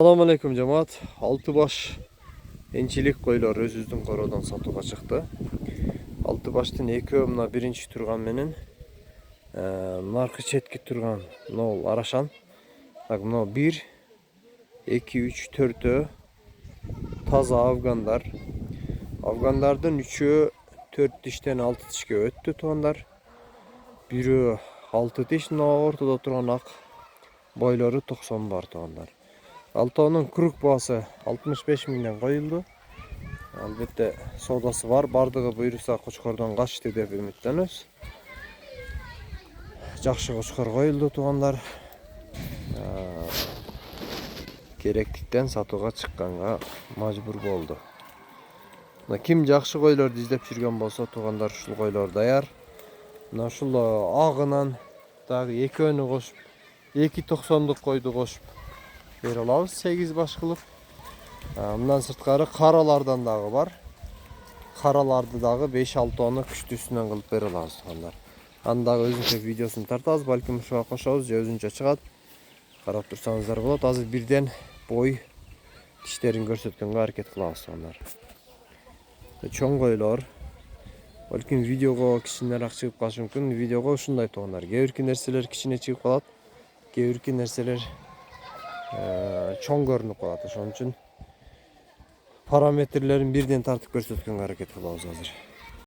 Assalamu alaikum жамаат. 6 баш энчилик койлор өзүбүздүн кородон сатууга чыкты. 6 баштын экөө мына биринчи турган менен наркы четки турган могул арашан. Так мына 1 2 3 4 таза афгандар. Афгандардын 3-өө 4 тиштен 6 тишке өттү туугандар. Бирөө 6 тиш, мына ортодо турган ак бойлору 90 бар туугандар. Алтоонун круг баасы 65 миңден коюлду. Албетте соодасы бар. Бардыгы буйруса кочкордон качты деп үмүттөнөбүз. Жакшы кочкор коюлду туугандар. Керектиктен сатууга чыкканга мажбур болду. Мына ким жакшы койлорду издеп жүргөн болсо туугандар, ушул койлор даяр. Мына ушул агынан дагы экөөнү кошуп, 2.90-дук койду кошуп бере алабыз 8 баш кылып. Мындан сырткары каралардан дагы бар. Караларды дагы 5-6 күчтүүсүнөн кылып бере алабыз туугандар. Аны дагы өзүнчө видеосун тартабыз, балким ушуга кошобуз же өзүнчө чыгат. Карап турсаңыздар болот. Азыр бирден бой тиштерин көрсөткөнгө аракет кылабыз туугандар. Чоң койлор. Балким видеого кичинераак чыгып калышы мүмкүн. Видеого ушундай туугандар. Кээ бирки нерселер кичине чыгып калат. Кээ бирки нерселер чоң көрүнүп калат. Ошон үчүн параметрлерин бирден тартып көрсөткөнгө аракет кылабыз азыр.